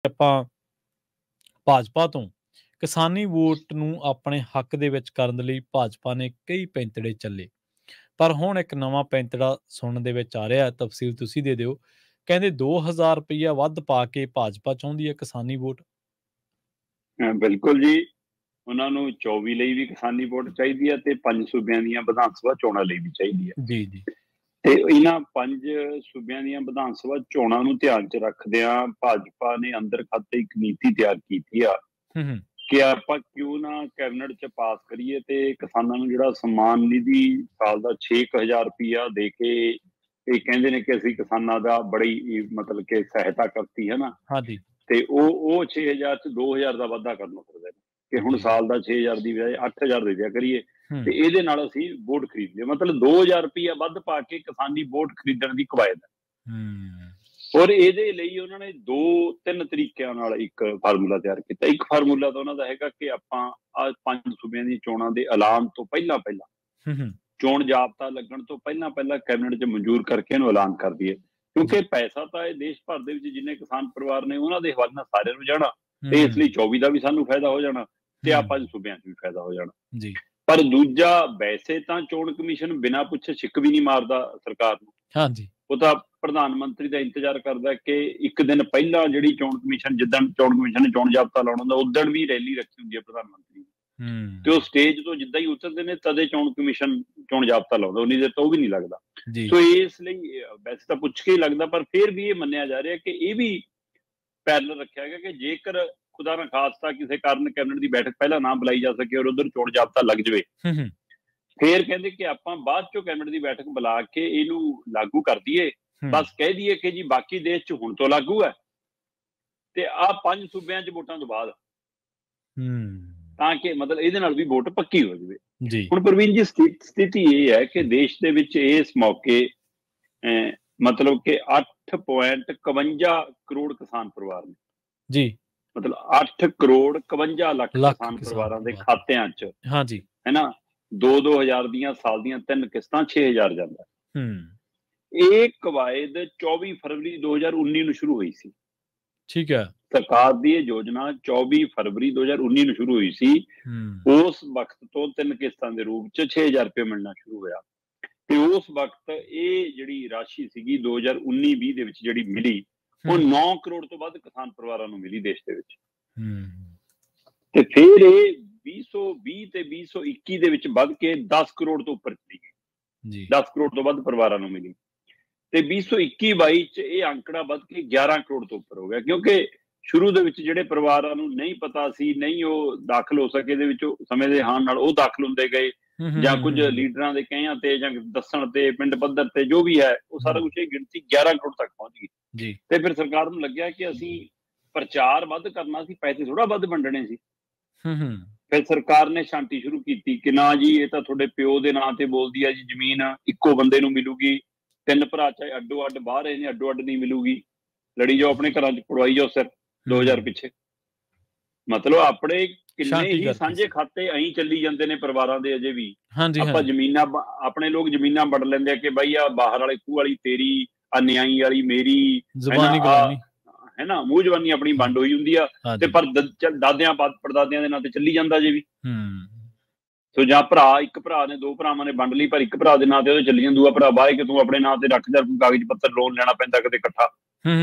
ਆਪਾਂ ਭਾਜਪਾ ਤੋਂ ਕਿਸਾਨੀ ਵੋਟ ਨੂੰ ਆਪਣੇ ਹੱਕ ਦੇ ਵਿੱਚ ਕਰਨ ਲਈ ਭਾਜਪਾ ਨੇ ਕਈ ਪੈਂਤੜੇ ਚੱਲੇ, ਪਰ ਹੁਣ ਇੱਕ ਨਵਾਂ ਪੈਂਤੜਾ ਸੁਣਨ ਦੇ ਵਿੱਚ ਆ ਰਿਹਾ ਹੈ। ਤਫਸੀਲ ਤੁਸੀਂ ਦੇ ਦਿਓ। ਕਹਿੰਦੇ 2000 ਰੁਪਈਆ ਵੱਧ ਪਾ ਕੇ ਭਾਜਪਾ ਚਾਹੁੰਦੀ ਹੈ ਕਿਸਾਨੀ ਵੋਟ। ਬਿਲਕੁਲ ਜੀ, ਉਹਨਾਂ ਨੂੰ 24 ਲਈ ਵੀ ਕਿਸਾਨੀ ਵੋਟ ਚਾਹੀਦੀ ਹੈ ਤੇ 5 ਸੂਬਿਆਂ ਦੀਆਂ ਵਿਧਾਨ ਸਭਾ ਚੋਣਾਂ ਲਈ ਵੀ ਚਾਹੀਦੀ ਹੈ। ਜੀ ਜੀ। ਤੇ ਇਹਨਾਂ 5 ਸੂਬਿਆਂ ਦੀਆਂ ਵਿਧਾਨ ਸਭਾ ਚੋਣਾਂ ਨੂੰ ਧਿਆਨ 'ਚ ਰੱਖਦਿਆਂ ਭਾਜਪਾ ਨੇ ਅੰਦਰ ਖਾਤੇ ਇੱਕ ਨੀਤੀ ਤਿਆਰ ਕੀਤੀ ਆ ਕਿ ਆਪਾਂ ਕਿਉਂ ਨਾ ਕੈਬਨਿਟ 'ਚ ਪਾਸ ਕਰੀਏ ਤੇ ਕਿਸਾਨਾਂ ਨੂੰ ਜਿਹੜਾ ਸਨਮਾਨ ਨਿਧੀ ਸਾਲ ਦਾ 6,000 ਰੁਪਈਆ ਦੇ ਕੇ ਇਹ ਕਹਿੰਦੇ ਨੇ ਕਿ ਅਸੀਂ ਕਿਸਾਨਾਂ ਦਾ ਬੜੀ ਮਤਲਬ ਕਿ ਸਹਾਇਤਾ ਕਰਤੀ ਹੈ ਨਾ। ਹਾਂਜੀ। ਤੇ ਉਹ 6,000 'ਚ 2,000 ਦਾ ਵਾਧਾ ਕਰਨਾ ਫਿਰਦੇ ਨੇ ਕਿ ਹੁਣ ਸਾਲ ਦਾ 6,000 ਦੀ ਬਜਾਏ 8,000 ਦੇ ਦਿਆ ਕਰੀਏ ਤੇ ਇਹਦੇ ਨਾਲ ਅਸੀਂ ਵੋਟ ਖਰੀਦ ਲਈਏ। ਮਤਲਬ 2,000 ਰੁਪਈਆ ਵੱਧ ਪਾ ਕੇ ਕਿਸਾਨੀ ਵੋਟ ਖਰੀਦਣ ਦੀ ਕਵਾਇਦ ਹੈ। ਔਰ ਇਹਦੇ ਲਈ ਉਹਨਾਂ ਨੇ 2-3 ਤਰੀਕਿਆਂ ਨਾਲ ਇੱਕ ਫਾਰਮੂਲਾ ਤਿਆਰ ਕੀਤਾ। ਇੱਕ ਫਾਰਮੂਲਾ ਤਾਂ ਉਹਨਾਂ ਦਾ ਹੈਗਾ ਕਿ ਆਪਾਂ ਆਹ 5 ਸੂਬਿਆਂ ਦੀ ਚੋਣਾਂ ਦੇ ਐਲਾਨ ਤੋਂ ਪਹਿਲਾਂ ਚੋਣ ਜਾਬਤਾ ਲੱਗਣ ਤੋਂ ਪਹਿਲਾਂ ਕੈਬਨਿਟ 'ਚ ਮਨਜ਼ੂਰ ਕਰਕੇ ਇਹਨੂੰ ਐਲਾਨ ਕਰ ਦਈਏ, ਕਿਉਂਕਿ ਪੈਸਾ ਤਾਂ ਇਹ ਦੇਸ਼ ਭਰ ਦੇ ਵਿੱਚ ਜਿੰਨੇ ਕਿਸਾਨ ਪਰਿਵਾਰ ਨੇ ਉਹਨਾਂ ਦੇ ਹਵਾਲੇ ਨਾਲ ਸਾਰਿਆਂ ਨੂੰ ਜਾਣਾ ਤੇ ਇਸ ਲਈ 24 ਦਾ ਵੀ ਸਾਨੂੰ ਫਾਇਦਾ ਹੋ ਜਾਣਾ ਤੇ ਆਹ 5 ਸੂਬਿਆਂ 'ਚ ਵੀ ਫਾਇਦਾ ਹੋ ਜਾਣਾ ਜੀ। ਪਰ ਦੂਜਾ, ਵੈਸੇ ਤਾਂ ਚੋਣ ਕਮਿਸ਼ਨ ਬਿਨਾਂ ਪੁੱਛੇ ਛਿੱਕ ਵੀ ਨਹੀਂ ਮਾਰਦਾ ਸਰਕਾਰ ਨੂੰ। ਹਾਂਜੀ। ਉਹ ਤਾਂ ਪ੍ਰਧਾਨ ਮੰਤਰੀ ਦਾ ਇੰਤਜ਼ਾਰ ਕਰਦਾ ਕਿ ਇੱਕ ਦਿਨ ਪਹਿਲਾਂ ਜਿਹੜੀ ਚੋਣ ਕਮਿਸ਼ਨ, ਜਿੱਦਣ ਚੋਣ ਕਮਿਸ਼ਨ ਨੇ ਚੋਣ ਜਾਬਤਾ ਲਾਉਣਾ ਹੁੰਦਾ ਉਦਣ ਵੀ ਰੈਲੀ ਰੱਖੀ ਹੁੰਦੀ ਹੈ ਪ੍ਰਧਾਨ ਮੰਤਰੀ ਤੇ ਉਹ ਸਟੇਜ ਤੋਂ ਜਿੱਦਾਂ ਹੀ ਉਤਰਦੇ ਨੇ ਤਦੇ ਚੋਣ ਕਮਿਸ਼ਨ ਚੋਣ ਜਾਬਤਾ ਲਾਉਂਦਾ, ਉਨੀ ਦੇਰ ਤੋਂ ਉਹ ਵੀ ਨਹੀਂ ਲੱਗਦਾ। ਸੋ ਇਸ ਲਈ ਵੈਸੇ ਤਾਂ ਪੁੱਛ ਕੇ ਹੀ ਲੱਗਦਾ, ਪਰ ਫਿਰ ਵੀ ਇਹ ਮੰਨਿਆ ਜਾ ਰਿਹਾ ਕਿ ਇਹ ਵੀ ਪੈਰਲਲ ਰੱਖਿਆ ਗਿਆ ਕਿ ਜੇਕਰ ਖੁਦਾ ਨਾ ਖਾਸਤਾ ਕਿਸੇ ਕਾਰਨ ਕੈਬਨਿਟ ਦੀ ਬੈਠਕ ਪਹਿਲਾਂ ਨਾ ਬੁਲਾਈ ਜਾ ਸਕੇ ਔਰ ਉਧਰ ਚੋਣ ਜਾਬਤਾ ਲੱਗ ਜਾਵੇ, ਫੇਰ ਕਹਿੰਦੇ ਕਿ ਆਪਾਂ ਬਾਅਦ ਚੋਂ ਕੈਬਨਿਟ ਦੀ ਬੈਠਕ ਬੁਲਾ ਕੇ ਇਹਨੂੰ ਲਾਗੂ ਕਰ ਦਈਏ। ਬਸ ਕਹਿ ਦਈਏ ਕਿ ਜੀ ਬਾਕੀ ਦੇਸ਼ 'ਚ ਹੁਣ ਤੋਂ ਲਾਗੂ ਹੈ ਤੇ ਆਹ 5 ਸੂਬਿਆਂ 'ਚ ਵੋਟਾਂ ਤੋਂ ਬਾਅਦ, ਤਾਂ ਕਿ ਮਤਲਬ ਇਹਦੇ ਨਾਲ ਵੀ ਵੋਟ ਪੱਕੀ ਹੋ ਜਾਵੇ। ਹੁਣ ਪ੍ਰਵੀਨ ਜੀ, ਸਥਿਤੀ ਇਹ ਹੈ ਕਿ ਦੇਸ਼ ਦੇ ਵਿੱਚ ਇਸ ਮੌਕੇ ਮਤਲਬ ਕਿ 8.51 ਕਰੋੜ ਕਿਸਾਨ ਪਰਿਵਾਰ ਨੇ ਜੀ। ਮਤਲਬ 8 ਕਰੋੜ 51 ਲੱਖ ਕਿਸਾਨ ਪਰਿਵਾਰਾਂ ਦੇ ਖਾਤਿਆਂ 'ਚ ਹੈ ਨਾ 2-2 ਹਜ਼ਾਰ ਦੀਆਂ ਸਾਲ ਦੀਆਂ 3 ਕਿਸ਼ਤਾਂ 6,000 ਜਾਂਦਾ। ਇਹ ਕਵਾਇਦ 24 ਫਰਵਰੀ 2019 ਨੂੰ ਸ਼ੁਰੂ ਹੋਈ ਸੀ। ਠੀਕ ਹੈ। ਸਰਕਾਰ ਦੀ ਇਹ ਯੋਜਨਾ 24 ਫਰਵਰੀ 2019 ਨੂੰ ਸ਼ੁਰੂ ਹੋਈ ਸੀ। ਉਸ ਵਕਤ ਤੋਂ 3 ਕਿਸ਼ਤਾਂ ਦੇ ਰੂਪ 'ਚ 6,000 ਰੁਪਏ ਮਿਲਣਾ ਸ਼ੁਰੂ ਹੋਇਆ ਤੇ ਉਸ ਵਕਤ ਇਹ ਜਿਹੜੀ ਰਾਸ਼ੀ ਸੀਗੀ 2019-20 ਦੇ ਵਿੱਚ ਜਿਹੜੀ ਮਿਲੀ ਉਹ 9 ਕਰੋੜ ਤੋਂ ਵੱਧ ਕਿਸਾਨ ਪਰਿਵਾਰਾਂ ਨੂੰ ਮਿਲੀ ਦੇਸ਼ ਦੇ ਵਿੱਚ। ਤੇ ਫਿਰ ਇਹ 2020 ਤੇ 2021 ਦੇ ਵਿੱਚ ਵੱਧ ਕੇ 10 ਕਰੋੜ ਤੋਂ ਉੱਪਰ ਚਲੀ ਗਈ। 10 ਕਰੋੜ ਤੋਂ ਵੱਧ ਪਰਿਵਾਰਾਂ ਨੂੰ ਮਿਲੀ ਤੇ 2021-22 ਚ ਇਹ ਅੰਕੜਾ ਵੱਧ ਕੇ 11 ਕਰੋੜ ਤੋਂ ਉੱਪਰ ਹੋ ਗਿਆ, ਕਿਉਂਕਿ ਸ਼ੁਰੂ ਦੇ ਵਿੱਚ ਜਿਹੜੇ ਪਰਿਵਾਰਾਂ ਨੂੰ ਨਹੀਂ ਪਤਾ ਸੀ, ਨਹੀਂ ਉਹ ਦਾਖਲ ਹੋ ਸਕੇ ਦੇ ਵਿੱਚ ਸਮੇਂ ਦੇ ਹਾਣ ਨਾਲ ਉਹ ਦਾਖਲ ਹੁੰਦੇ ਗਏ ਜਾਂ ਕੁਝ ਲੀਡਰਾਂ ਦੇ ਕਹਿਆਂ ਤੇ ਜਾਂ ਦੱਸਣ ਤੇ ਪਿੰਡ ਪੱਧਰ ਤੇ ਜੋ ਵੀ ਹੈ ਉਹ ਸਾਰਾ ਕੁਝ ਇਹ ਗਿਣਤੀ 11 ਕਰੋੜ ਤੱਕ ਪਹੁੰਚ ਗਈ। ਤੇ ਫਿਰ ਸਰਕਾਰ ਨੂੰ ਲੱਗਿਆ ਕਿ ਅਸੀਂ ਪ੍ਰਚਾਰ ਵੱਧ ਕਰਨਾ ਸੀ, ਪੈਸੇ ਥੋੜਾ ਵੱਧ ਵੰਡਣੇ ਸੀ। ਫਿਰ ਸਰਕਾਰ ਨੇ ਸ਼ਾਂਤੀ ਸ਼ੁਰੂ ਕੀਤੀ ਕਿ ਨਾ ਜੀ ਇਹ ਤਾਂ ਤੁਹਾਡੇ ਪਿਓ ਦੇ ਨਾਂ ਤੇ ਬੋਲਦੀ ਹੈ ਜੀ, ਜ਼ਮੀਨ ਇੱਕੋ ਬੰਦੇ ਨੂੰ ਮਿਲੂਗੀ, 3 ਭਰਾ ਚਾਹੇ ਅੱਡੋ ਅੱਡ ਬਾਹਰ ਨੇ ਅੱਡੋ ਅੱਡ ਨਹੀਂ ਮਿਲੂਗੀ, ਲੜੀ ਜਾਓ ਆਪਣੇ ਘਰਾਂ 'ਚ, ਪੜਵਾਈ ਜਾਓ ਸਿਰ 2000 ਪਿੱਛੇ। ਮਤਲਬ ਆਪਣੇ ਕਿੰਨੇ ਹੀ ਸਾਂਝੇ ਖਾਤੇ ਐਂ ਚੱਲੀ ਜਾਂਦੇ ਨੇ ਪਰਿਵਾਰਾਂ ਦੇ ਅਜੇ ਵੀ। ਆਪਾਂ ਜ਼ਮੀਨਾਂ, ਆਪਣੇ ਲੋਕ ਜ਼ਮੀਨਾਂ ਵੰਡ ਲੈਂਦੇ ਆ ਕਿ ਬਾਈ ਆ ਬਾਹਰ ਵਾਲੇ ਖੂਹ ਵਾਲੀ ਤੇਰੀ, ਆ ਨਿਆਈ ਵਾਲੀ ਮੇਰੀ, ਹੈ ਨਾ, ਮੂੰਹ ਜਵਾਨੀ ਆਪਣੀ ਵੰਡ ਹੋਈ ਹੁੰਦੀ ਆ ਤੇ ਪਰ ਦਾਦਿਆਂ ਪੜਦਾਦਿਆਂ ਦੇ ਨਾਂ ਤੇ ਚੱਲੀ ਜਾਂਦਾ ਜੇ ਵੀ। ਸੋ ਜਾਂ ਭਰਾ, ਇੱਕ ਭਰਾ ਨੇ 2 ਭਰਾਵਾਂ ਨੇ ਵੰਡ ਲਈ ਪਰ ਇੱਕ ਭਰਾ ਦੇ ਨਾਂ ਤੇ ਉਹਦੇ ਚੱਲੀ ਜਾਂਦਾ, ਦੂਆ ਭਰਾ ਬਾਹਰ ਕਿ ਤੂੰ ਆਪਣੇ ਨਾਂ ਤੇ ਰੱਖ ਜਾ, ਕਾਗਜ਼ ਪੱਤਰ ਲੋਨ ਲੈਣਾ ਪੈਂਦਾ ਕਿਤੇ ਇਕੱਠਾ।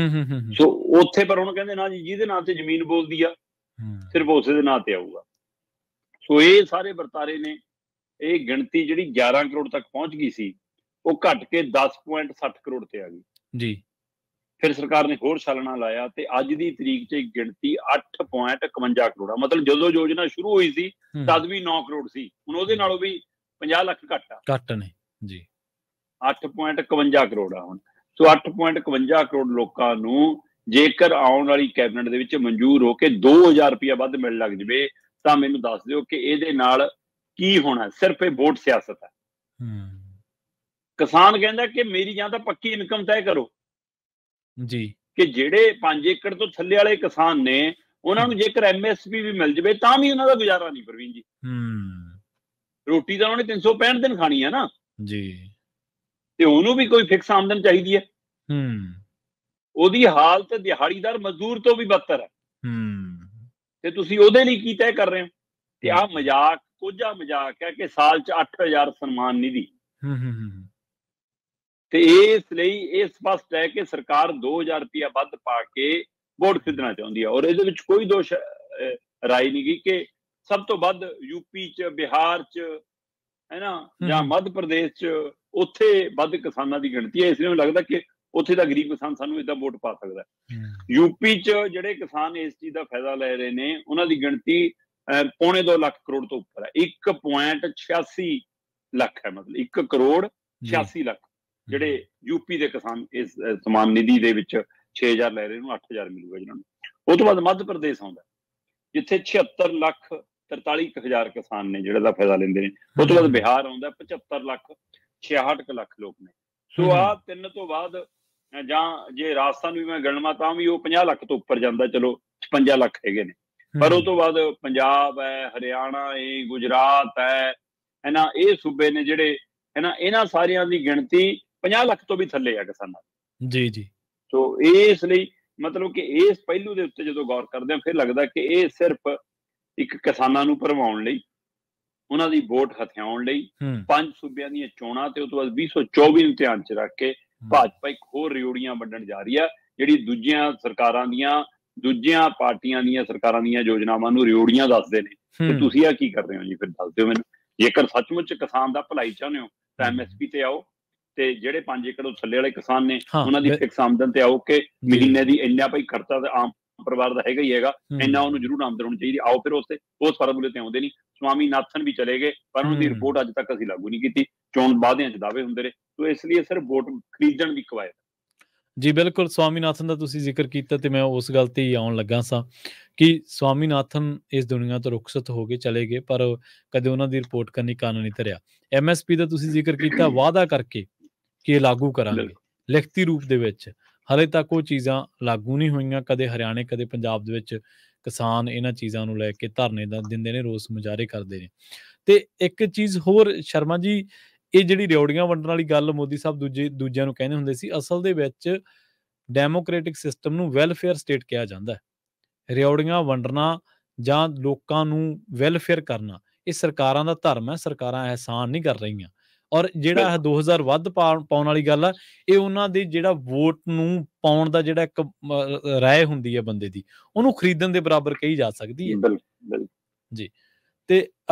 ਸੋ ਉੱਥੇ ਪਰ ਉਹਨੂੰ ਕਹਿੰਦੇ ਨਾ ਜੀ ਜਿਹਦੇ ਨਾਂ ਤੇ ਜ਼ਮੀਨ ਬੋਲਦੀ ਆ ਸਿਰਫ ਉਸੇ ਦੇ ਨਾਂ ਤੇ ਆਊਗਾ। ਸੋ ਇਹ ਸਾਰੇ ਵਰਤਾਰੇ ਨੇ, ਇਹ ਗਿਣਤੀ ਜਿਹੜੀ 11 ਕਰੋੜ ਤੱਕ ਪਹੁੰਚ ਗਈ ਸੀ ਉਹ ਘਟ ਕੇ 10.60 ਕਰੋੜ ਤੇ ਆ ਗਈ ਜੀ। ਫਿਰ ਸਰਕਾਰ ਨੇ ਹੋਰ ਛਾਲਣਾ ਲਾਇਆ ਤੇ ਅੱਜ ਦੀ ਤਰੀਕ 'ਚ ਗਿਣਤੀ 8.51 ਕਰੋੜ ਆ। ਮਤਲਬ ਜਦੋਂ ਯੋਜਨਾ ਸ਼ੁਰੂ ਹੋਈ ਸੀ ਤਦ ਵੀ 9 ਕਰੋੜ ਸੀ, ਹੁਣ ਉਹਦੇ ਨਾਲੋਂ ਵੀ 50 ਲੱਖ ਘੱਟ ਨੇ ਜੀ। 8.51 ਕਰੋੜ ਆ ਹੁਣ। ਸੋ 8.51 ਕਰੋੜ ਲੋਕਾਂ ਨੂੰ ਜੇਕਰ ਆਉਣ ਵਾਲੀ ਕੈਬਨਿਟ ਦੇ ਵਿੱਚ ਮਨਜ਼ੂਰ ਹੋ ਕੇ 2,000 ਰੁਪਇਆ ਵੱਧ ਮਿਲਣ ਲੱਗ ਜਾਵੇ ਤਾਂ ਮੈਨੂੰ ਦੱਸ ਦਿਓ ਕਿ ਇਹਦੇ ਨਾਲ ਕੀ ਹੋਣਾ। ਸਿਰਫ ਇਹ ਵੋਟ ਸਿਆਸਤ ਹੈ। ਕਿਸਾਨ ਕਹਿੰਦਾ ਕਿ ਮੇਰੀ ਜਾਂ ਤਾਂ ਪੱਕੀ ਇਨਕਮ ਤੈਅ ਕਰੋ ਜੀ, ਕਿ ਜਿਹੜੇ 5 ਏਕੜ ਤੋਂ ਥੱਲੇ ਵਾਲੇ ਕਿਸਾਨ ਨੇ ਉਹਨਾਂ ਨੂੰ ਜੇਕਰ MSP ਵੀ ਮਿਲ ਜਾਵੇ ਤਾਂ ਵੀ ਉਹਨਾਂ ਦਾ ਗੁਜ਼ਾਰਾ ਨਹੀਂ ਪ੍ਰਵੀਨ ਜੀ। ਰੋਟੀ ਤਾਂ ਉਹਨੇ 365 ਦਿਨ ਖਾਣੀ ਹੈ ਨਾ ਜੀ, ਤੇ ਉਹਨੂੰ ਵੀ ਕੋਈ ਫਿਕਸ ਆਮਦਨ ਚਾਹੀਦੀ ਹੈ। ਉਹਦੀ ਹਾਲਤ ਦਿਹਾੜੀਦਾਰ ਮਜ਼ਦੂਰ ਤੋਂ ਵੀ ਬੱਤਰ ਹੈ ਤੇ ਤੁਸੀਂ ਉਹਦੇ ਲਈ ਕੀ ਤੈਅ ਕਰ ਰਹੇ ਹੋ? ਤੇ ਆਹ ਮਜ਼ਾਕ, ਕੋਝਾ ਮਜ਼ਾਕ ਹੈ ਕਿ ਸਾਲ 'ਚ 8,000 ਸਨਮਾਨ ਨਿਧੀ। ਤੇ ਇਸ ਲਈ ਇਹ ਸਪਸ਼ਟ ਹੈ ਕਿ ਸਰਕਾਰ 2,000 ਰੁਪਇਆ ਵੱਧ ਪਾ ਕੇ ਵੋਟ ਖਰੀਦਣਾ ਚਾਹੁੰਦੀ ਹੈ। ਔਰ ਇਹਦੇ ਵਿੱਚ ਕੋਈ ਦੋਸ਼ ਰਾਏ ਨਹੀਂ ਗਈ ਕਿ ਸਭ ਤੋਂ ਵੱਧ ਯੂਪੀ 'ਚ, ਬਿਹਾਰ 'ਚ, ਹੈ ਨਾ, ਜਾਂ ਮੱਧ ਪ੍ਰਦੇਸ਼ 'ਚ, ਉੱਥੇ ਵੱਧ ਕਿਸਾਨਾਂ ਦੀ ਗਿਣਤੀ ਹੈ। ਇਸ ਲਈ ਮੈਨੂੰ ਲੱਗਦਾ ਕਿ ਉੱਥੇ ਦਾ ਗਰੀਬ ਕਿਸਾਨ ਸਾਨੂੰ ਏਦਾਂ ਵੋਟ ਪਾ ਸਕਦਾ। ਯੂਪੀ 'ਚ ਜਿਹੜੇ ਕਿਸਾਨ ਇਸ ਚੀਜ਼ ਦਾ ਫਾਇਦਾ ਲੈ ਰਹੇ ਨੇ ਉਹਨਾਂ ਦੀ ਗਿਣਤੀ 2.25 ਲੱਖ ਕਰੋੜ ਤੋਂ ਉੱਪਰ ਹੈ। 1.86 ਲੱਖ ਹੈ, ਮਤਲਬ 1 ਕਰੋੜ 86 ਲੱਖ ਜਿਹੜੇ ਯੂਪੀ ਦੇ ਕਿਸਾਨ ਇਸ ਸਨਮਾਨ ਨਿਧੀ ਦੇ ਵਿੱਚ 6,000 ਲੈ ਰਹੇ, ਨੂੰ 8,000 ਮਿਲੂਗਾ ਜਿਹਨਾਂ ਨੂੰ। ਉਹ ਤੋਂ ਬਾਅਦ ਮੱਧ ਪ੍ਰਦੇਸ਼ ਆਉਂਦਾ ਜਿੱਥੇ 76 ਲੱਖ 43,000 ਕਿਸਾਨ ਨੇ ਜਿਹੜੇ ਦਾ ਫਾਇਦਾ ਲੈਂਦੇ ਨੇ। ਉਹ ਤੋਂ ਬਾਅਦ ਬਿਹਾਰ ਆਉਂਦਾ 75 ਲੱਖ 66 ਲੱਖ ਲੋਕ ਨੇ। ਸੋ ਆਹ ਤਿੰਨ ਤੋਂ ਬਾਅਦ, ਜਾਂ ਜੇ ਰਾਜਸਥਾਨ ਵੀ ਮੈਂ ਗਣਨਾ ਤਾਂ ਵੀ ਉਹ 50 ਲੱਖ ਤੋਂ ਉੱਪਰ ਜਾਂਦਾ, ਚਲੋ 56 ਲੱਖ ਹੈਗੇ ਨੇ। ਪਰ ਉਹ ਤੋਂ ਬਾਅਦ ਪੰਜਾਬ ਹੈ, ਹਰਿਆਣਾ ਹੈ, ਗੁਜਰਾਤ ਹੈ ਨਾ, ਇਹ ਸੂਬੇ ਨੇ ਜਿਹੜੇ ਹੈ ਨਾ, ਇਹਨਾਂ ਸਾਰਿਆਂ ਦੀ ਗਿਣਤੀ 50 ਲੱਖ ਤੋਂ ਵੀ ਥੱਲੇ ਆ ਕਿਸਾਨਾਂ ਜੀ ਜੀ। ਸੋ ਇਸ ਲਈ ਮਤਲਬ ਕਿ ਇਸ ਪਹਿਲੂ ਦੇ ਉੱਤੇ ਜਦੋਂ ਗੌਰ ਕਰਦੇ ਹਾਂ ਫਿਰ ਲੱਗਦਾ ਕਿ ਇਹ ਸਿਰਫ ਇੱਕ ਕਿਸਾਨਾਂ ਨੂੰ ਭਰਮਾਉਣ ਲਈ, ਉਹਨਾਂ ਦੀ ਵੋਟ ਹਥਿਆਉਣ ਲਈ 5 ਸੂਬਿਆਂ ਦੀਆਂ ਚੋਣਾਂ ਤੇ ਉਹ ਤੋਂ ਬਾਅਦ 2024 ਨੂੰ ਧਿਆਨ 'ਚ ਰੱਖ ਕੇ ਭਾਜਪਾ ਇੱਕ ਹੋਰ ਰਿਓੜੀਆਂ ਵੰਡਣ ਜਾ ਰਹੀ ਆ, ਜਿਹੜੀ ਦੂਜੀਆਂ ਸਰਕਾਰਾਂ ਦੀਆਂ, ਦੂਜੀਆਂ ਪਾਰਟੀਆਂ ਦੀਆਂ ਸਰਕਾਰਾਂ ਦੀਆਂ ਯੋਜਨਾਵਾਂ ਨੂੰ ਰਿਓੜੀਆਂ ਦੱਸਦੇ ਨੇ। ਤੇ ਤੁਸੀਂ ਆ ਕੀ ਕਰ ਰਹੇ ਹੋ ਜੀ? ਫਿਰ ਦੱਸ ਦਿਓ ਮੈਨੂੰ। ਜੇਕਰ ਸੱਚਮੁੱਚ ਕਿਸਾਨ ਦਾ ਭਲਾਈ ਚਾਹੁੰਦੇ ਹੋ ਤਾਂ ਐਮਐਸਪੀ ਤੇ ਆਓ, ਤੇ ਜਿਹੜੇ 5 ਏਕੜ ਤੋਂ ਥੱਲੇ ਵਾਲੇ ਕਿਸਾਨ ਨੇ ਉਹਨਾਂ ਦੀ ਫਿਕਸ ਆਮਦਨ ਤੇ ਆਓ ਕਿ ਮਹੀਨੇ ਦੀ ਇੰਨਾ ਭਾਈ ਖਰਚਾ ਤਾਂ ਆਮ ਪਰਿਵਾਰ ਦਾ ਹੈਗਾ ਹੀ ਹੈਗਾ, ਇੰਨਾ ਉਹਨੂੰ ਜ਼ਰੂਰ ਆਮਦਨ ਹੋਣੀ ਚਾਹੀਦੀ। ਆਓ ਫਿਰ ਉਸ ਫਾਰਮੂਲੇ ਤੇ ਆਉਂਦੇ ਨਹੀਂ। ਸਵਾਮੀਨਾਥਨ ਵੀ ਚਲੇ ਗਏ ਪਰ ਉਹਨਾਂ ਦੀ ਰਿਪੋਰਟ ਅੱਜ ਤੱਕ ਅਸੀਂ ਲਾਗੂ ਨਹੀਂ ਕੀਤੀ। ਚੋਣ ਵਾਅਦਿਆਂ 'ਚ ਦਾਅਵੇ ਹੁੰਦੇ ਰਹੇ, ਸੋ ਇਸ ਲਈ ਸਿਰਫ ਵੋਟ ਖਰੀਦਣ ਦੀ ਕਵਾਇਦ। ਜੀ ਬਿਲਕੁਲ, ਸਵਾਮੀਨਾਥਨ ਦਾ ਤੁਸੀਂ ਜ਼ਿਕਰ ਕੀਤਾ ਤੇ ਮੈਂ ਉਸ ਗੱਲ ਤੇ ਹੀ ਆਉਣ ਲੱਗਾ ਸਾਂ ਕਿ ਸਵਾਮੀਨਾਥਨ ਇਸ ਦੁਨੀਆ ਤੋਂ ਰੁਖਸਤ ਹੋ ਕੇ ਚਲੇ ਗਏ ਪਰ ਕਦੇ ਉਹਨਾਂ ਦੀ ਰਿਪੋਰਟ ਕਰਨੀ ਕੰਨ ਨਹੀਂ ਧਰਿਆ। ਐਮਐਸਪੀ ਦਾ ਤੁਸੀਂ ਜ਼ਿਕਰ ਕੀਤਾ ਵਾਅਦਾ ਕਰਕੇ ਕਿ ਇਹ ਲਾਗੂ ਕਰਾਂਗੇ ਲਿਖਤੀ ਰੂਪ ਦੇ ਵਿੱਚ, ਹਾਲੇ ਤੱਕ ਉਹ ਚੀਜ਼ਾਂ ਲਾਗੂ ਨਹੀਂ ਹੋਈਆਂ। ਕਦੇ ਹਰਿਆਣੇ ਕਦੇ ਪੰਜਾਬ ਦੇ ਵਿੱਚ ਕਿਸਾਨ ਇਹਨਾਂ ਚੀਜ਼ਾਂ ਨੂੰ ਲੈ ਕੇ ਧਰਨੇ ਦਿੰਦੇ ਨੇ, ਰੋਸ ਮੁਜ਼ਾਹਰੇ ਕਰਦੇ ਨੇ। ਤੇ ਇੱਕ ਚੀਜ਼ ਹੋਰ ਸ਼ਰਮਾ ਜੀ, ਇਹ ਜਿਹੜੀ ਰਿਓੜੀਆਂ ਵੰਡਣ ਵਾਲੀ ਗੱਲ ਮੋਦੀ ਸਾਹਿਬ ਦੂਜਿਆਂ ਨੂੰ ਕਹਿੰਦੇ ਹੁੰਦੇ ਸੀ, ਅਸਲ ਦੇ ਵਿੱਚ ਡੈਮੋਕ੍ਰੈਟਿਕ ਸਿਸਟਮ ਨੂੰ ਵੈਲਫੇਅਰ ਸਟੇਟ ਕਿਹਾ ਜਾਂਦਾ ਹੈ। ਰਿਓੜੀਆਂ ਵੰਡਣਾ ਜਾਂ ਲੋਕਾਂ ਨੂੰ ਵੈਲਫੇਅਰ ਕਰਨਾ ਇਹ ਸਰਕਾਰਾਂ ਦਾ ਧਰਮ ਹੈ, ਸਰਕਾਰਾਂ ਅਹਿਸਾਨ ਨਹੀਂ ਕਰ ਰਹੀਆਂ। ਔਰ ਜਿਹੜਾ ਇਹ 2000 ਵੱਧ ਪਾਉਣ ਵਾਲੀ ਗੱਲ ਆ, ਇਹ ਉਹਨਾਂ ਦੀ ਜਿਹੜਾ ਵੋਟ ਨੂੰ ਪਾਉਣ ਦਾ ਜਿਹੜਾ ਇੱਕ ਰਾਏ ਹੁੰਦੀ ਹੈ ਬੰਦੇ ਦੀ, ਉਹਨੂੰ ਖਰੀਦਣ ਦੇ ਬਰਾਬਰ ਕਹੀ ਜਾ ਸਕਦੀ ਹੈ ਜੀ। ਤੇ